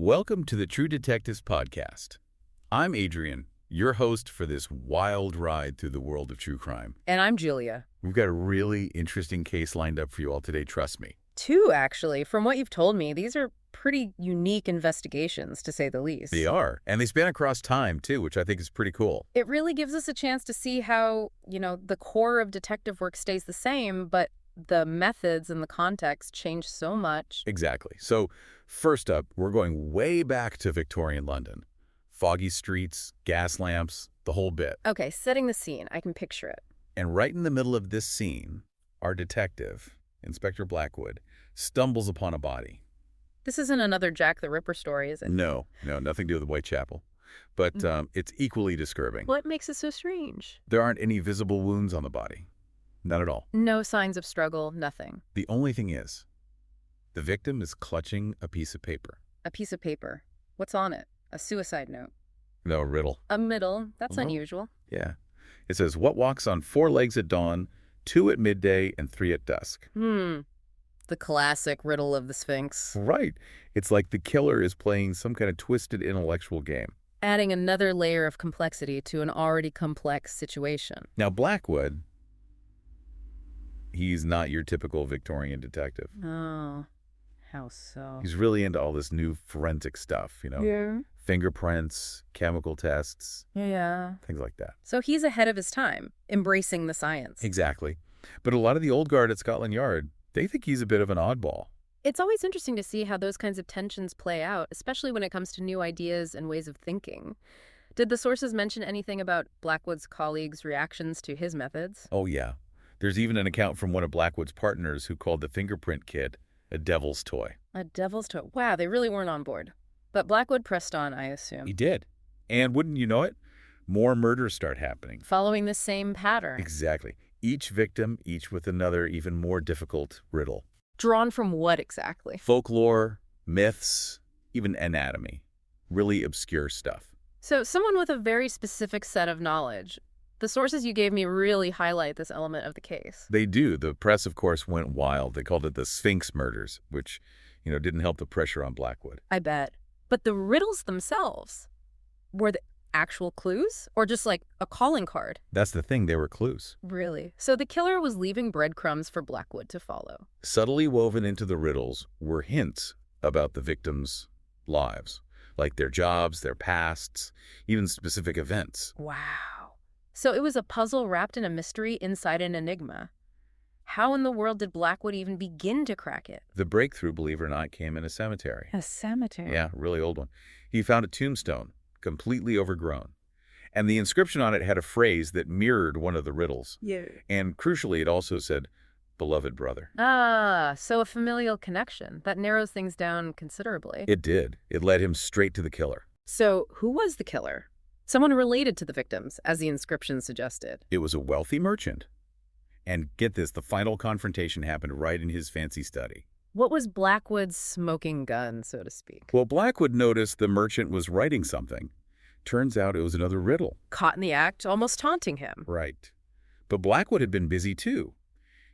Welcome to the True Detectives podcast. I'm Adrian, your host for this wild ride through the world of true crime. And I'm Julia. We've got a really interesting case lined up for you all today, trust me. Two, actually. From what you've told me, these are pretty unique investigations, to say the least. They are, and they span across time, too, which I think is pretty cool. It really gives us a chance to see how, the core of detective work stays the same, but the methods and the context change so much. Exactly. So, first up, we're going way back to Victorian London. Foggy streets, gas lamps, the whole bit. Okay, setting the scene. I can picture it. And right in the middle of this scene, our detective, Inspector Blackwood, stumbles upon a body. This isn't another Jack the Ripper story, is it? No, nothing to do with Whitechapel. But it's equally disturbing. What makes it so strange? There aren't any visible wounds on the body. None at all. No signs of struggle, nothing. The only thing is, the victim is clutching a piece of paper. A piece of paper. What's on it? A suicide note. No, a riddle. A middle. That's Uh-huh. unusual. Yeah. It says, what walks on 4 legs at dawn, 2 at midday, and 3 at dusk? The classic riddle of the Sphinx. Right. It's like the killer is playing some kind of twisted intellectual game. Adding another layer of complexity to an already complex situation. Now, Blackwood, he's not your typical Victorian detective. Oh, how so? He's really into all this new forensic stuff, Yeah. fingerprints, chemical tests, Yeah. things like that. So he's ahead of his time, embracing the science. Exactly. But a lot of the old guard at Scotland Yard, they think he's a bit of an oddball. It's always interesting to see how those kinds of tensions play out, especially when it comes to new ideas and ways of thinking. Did the sources mention anything about Blackwood's colleagues' reactions to his methods? Oh, yeah. There's even an account from one of Blackwood's partners who called the fingerprint kit a devil's toy. A devil's toy. Wow, they really weren't on board. But Blackwood pressed on, I assume. He did. And wouldn't you know it, more murders start happening. Following the same pattern. Exactly. Each victim, each with another even more difficult riddle. Drawn from what exactly? Folklore, myths, even anatomy. Really obscure stuff. So someone with a very specific set of knowledge. The sources you gave me really highlight this element of the case. They do. The press, of course, went wild. They called it the Sphinx murders, which, didn't help the pressure on Blackwood. I bet. But the riddles themselves, were the actual clues or just like a calling card? That's the thing. They were clues. Really? So the killer was leaving breadcrumbs for Blackwood to follow. Subtly woven into the riddles were hints about the victims' lives, like their jobs, their pasts, even specific events. Wow. So it was a puzzle wrapped in a mystery inside an enigma. How in the world did Blackwood even begin to crack it? The breakthrough, believe it or not, came in a cemetery. A cemetery? Yeah, really old one. He found a tombstone, completely overgrown. And the inscription on it had a phrase that mirrored one of the riddles. Yeah. And crucially, it also said, beloved brother. Ah, so a familial connection. That narrows things down considerably. It did. It led him straight to the killer. So who was the killer? Someone related to the victims, as the inscription suggested. It was a wealthy merchant. And get this, the final confrontation happened right in his fancy study. What was Blackwood's smoking gun, so to speak? Well, Blackwood noticed the merchant was writing something. Turns out it was another riddle. Caught in the act, almost taunting him. Right. But Blackwood had been busy too.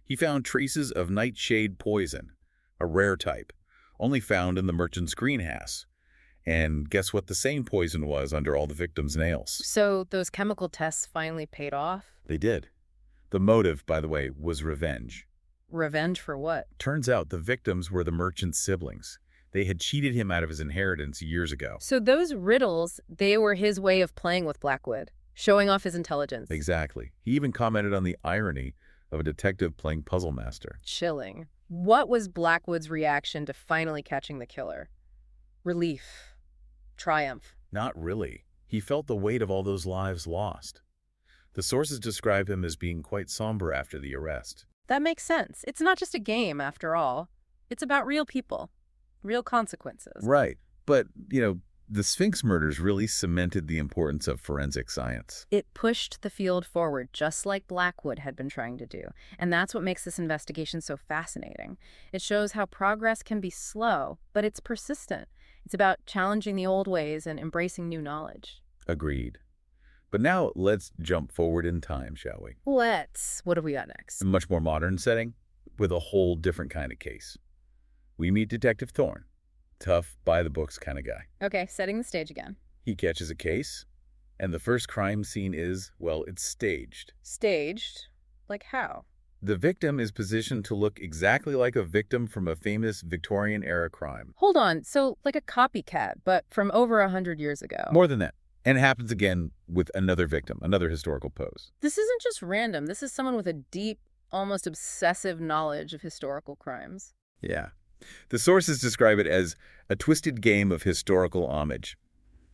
He found traces of nightshade poison, a rare type, only found in the merchant's greenhouse. And guess what the same poison was under all the victims' nails? So those chemical tests finally paid off? They did. The motive, by the way, was revenge. Revenge for what? Turns out the victims were the merchant's siblings. They had cheated him out of his inheritance years ago. So those riddles, they were his way of playing with Blackwood, showing off his intelligence. Exactly. He even commented on the irony of a detective playing puzzle master. Chilling. What was Blackwood's reaction to finally catching the killer? Relief. Triumph. Not really. He felt the weight of all those lives lost. The sources describe him as being quite somber after the arrest. That makes sense. It's not just a game, after all. It's about real people, real consequences. Right. But, the Sphinx murders really cemented the importance of forensic science. It pushed the field forward, just like Blackwood had been trying to do. And that's what makes this investigation so fascinating. It shows how progress can be slow, but it's persistent. It's about challenging the old ways and embracing new knowledge. Agreed. But now let's jump forward in time, shall we? Let's. What do we got next? A much more modern setting with a whole different kind of case. We meet Detective Thorne, Tough, by-the-books kind of guy. Okay, setting the stage again. He catches a case, and the first crime scene is, well, it's staged. Staged? Like how? The victim is positioned to look exactly like a victim from a famous Victorian-era crime. Hold on, so like a copycat, but from over 100 years ago. More than that. And it happens again with another victim, another historical pose. This isn't just random. This is someone with a deep, almost obsessive knowledge of historical crimes. Yeah. The sources describe it as a twisted game of historical homage.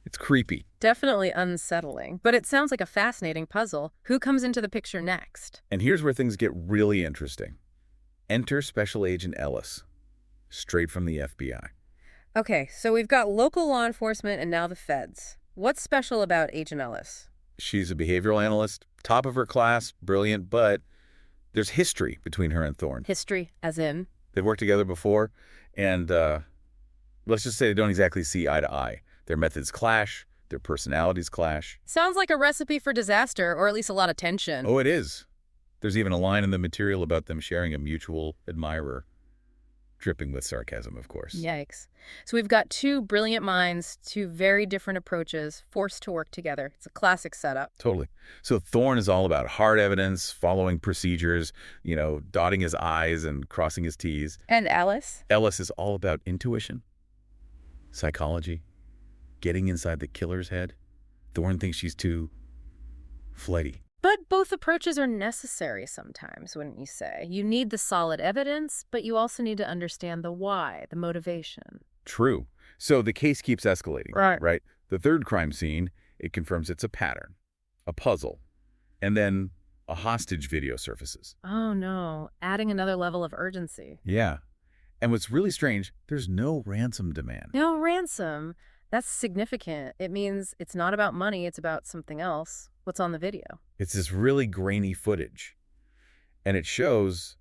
It's creepy. Definitely unsettling, but it sounds like a fascinating puzzle. Who comes into the picture next? And here's where things get really interesting. Enter Special Agent Ellis, straight from the FBI. Okay, so we've got local law enforcement and now the feds. What's special about Agent Ellis? She's a behavioral analyst, top of her class, brilliant, but there's history between her and Thorne. History, as in? They've worked together before, and let's just say they don't exactly see eye to eye. Their methods clash, their personalities clash. Sounds like a recipe for disaster, or at least a lot of tension. Oh, it is. There's even a line in the material about them sharing a mutual admirer. Dripping with sarcasm, of course. Yikes. So we've got two brilliant minds, two very different approaches, forced to work together. It's a classic setup. Totally. So Thorne is all about hard evidence, following procedures, dotting his I's and crossing his T's. And Ellis? Ellis is all about intuition, psychology, getting inside the killer's head. Thorne thinks she's too flighty. But both approaches are necessary sometimes, wouldn't you say? You need the solid evidence, but you also need to understand the why, the motivation. True. So the case keeps escalating. Right. The third crime scene, it confirms it's a pattern, a puzzle, and then a hostage video surfaces. Oh no, adding another level of urgency. Yeah. And what's really strange, there's no ransom demand. No ransom. That's significant. It means it's not about money, it's about something else. What's on the video? It's this really grainy footage. And it shows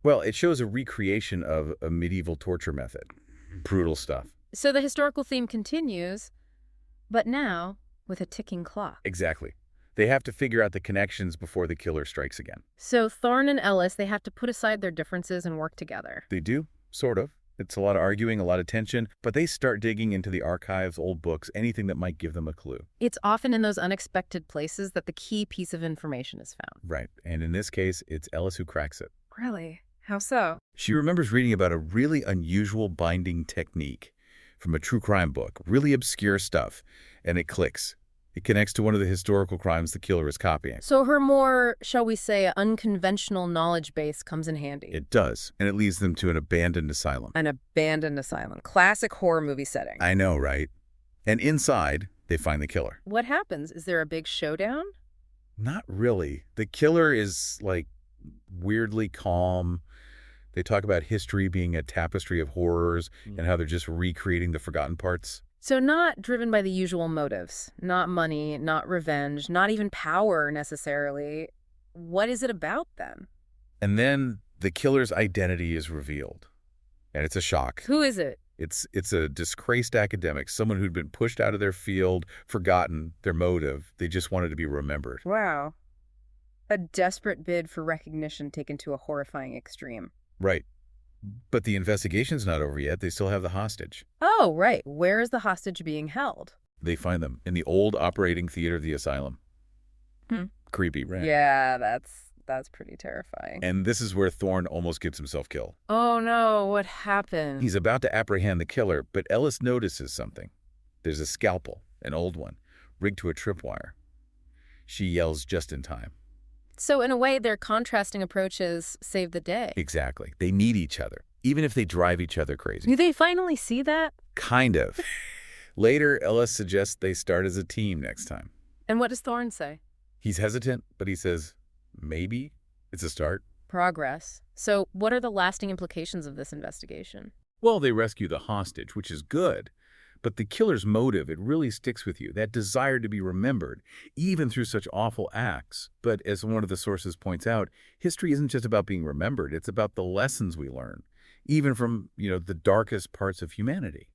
a recreation of a medieval torture method. Brutal stuff. So the historical theme continues, but now with a ticking clock. Exactly. They have to figure out the connections before the killer strikes again. So Thorne and Ellis, they have to put aside their differences and work together. They do, sort of. It's a lot of arguing, a lot of tension, but they start digging into the archives, old books, anything that might give them a clue. It's often in those unexpected places that the key piece of information is found. Right. And in this case, it's Ellis who cracks it. Really? How so? She remembers reading about a really unusual binding technique from a true crime book, really obscure stuff, and it clicks. It connects to one of the historical crimes the killer is copying. So her more, shall we say, unconventional knowledge base comes in handy. It does, and it leads them to an abandoned asylum. An abandoned asylum. Classic horror movie setting. I know, right? And inside, they find the killer. What happens? Is there a big showdown? Not really. The killer is, weirdly calm. They talk about history being a tapestry of horrors and how they're just recreating the forgotten parts. So not driven by the usual motives. Not money, not revenge, not even power necessarily. What is it about then? And then the killer's identity is revealed. And it's a shock. Who is it? It's a disgraced academic, someone who'd been pushed out of their field, forgotten their motive. They just wanted to be remembered. Wow. A desperate bid for recognition taken to a horrifying extreme. Right. But the investigation's not over yet. They still have the hostage. Oh, right. Where is the hostage being held? They find them in the old operating theater of the asylum. Creepy, right? Yeah, that's pretty terrifying. And this is where Thorne almost gets himself killed. Oh no, what happened? He's about to apprehend the killer, but Ellis notices something. There's a scalpel, an old one, rigged to a tripwire. She yells just in time. So in a way, their contrasting approaches save the day. Exactly. They need each other, even if they drive each other crazy. Do they finally see that? Kind of. Later, Ellis suggests they start as a team next time. And what does Thorne say? He's hesitant, but he says, maybe it's a start. Progress. So what are the lasting implications of this investigation? Well, they rescue the hostage, which is good. But the killer's motive, it really sticks with you, that desire to be remembered, even through such awful acts. But as one of the sources points out, history isn't just about being remembered. It's about the lessons we learn, even from, the darkest parts of humanity.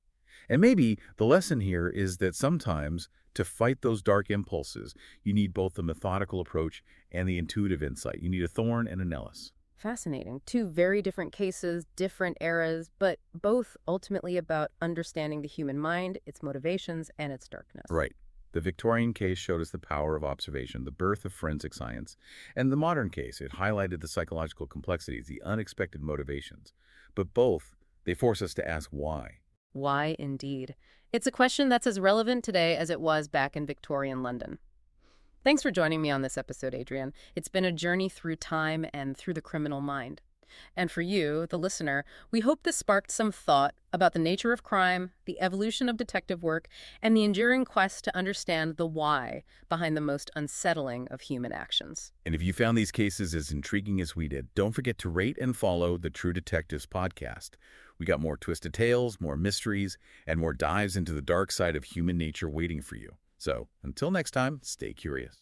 And maybe the lesson here is that sometimes to fight those dark impulses, you need both the methodical approach and the intuitive insight. You need a Thorne and an Ellis. Fascinating. Two very different cases, different eras, but both ultimately about understanding the human mind, its motivations, and its darkness. Right. The Victorian case showed us the power of observation, the birth of forensic science. And the modern case, it highlighted the psychological complexities, the unexpected motivations. But both, they force us to ask why. Why, indeed? It's a question that's as relevant today as it was back in Victorian London. Thanks for joining me on this episode, Adrian. It's been a journey through time and through the criminal mind. And for you, the listener, we hope this sparked some thought about the nature of crime, the evolution of detective work, and the enduring quest to understand the why behind the most unsettling of human actions. And if you found these cases as intriguing as we did, don't forget to rate and follow the True Detectives podcast. We got more twisted tales, more mysteries, and more dives into the dark side of human nature waiting for you. So, until next time, stay curious.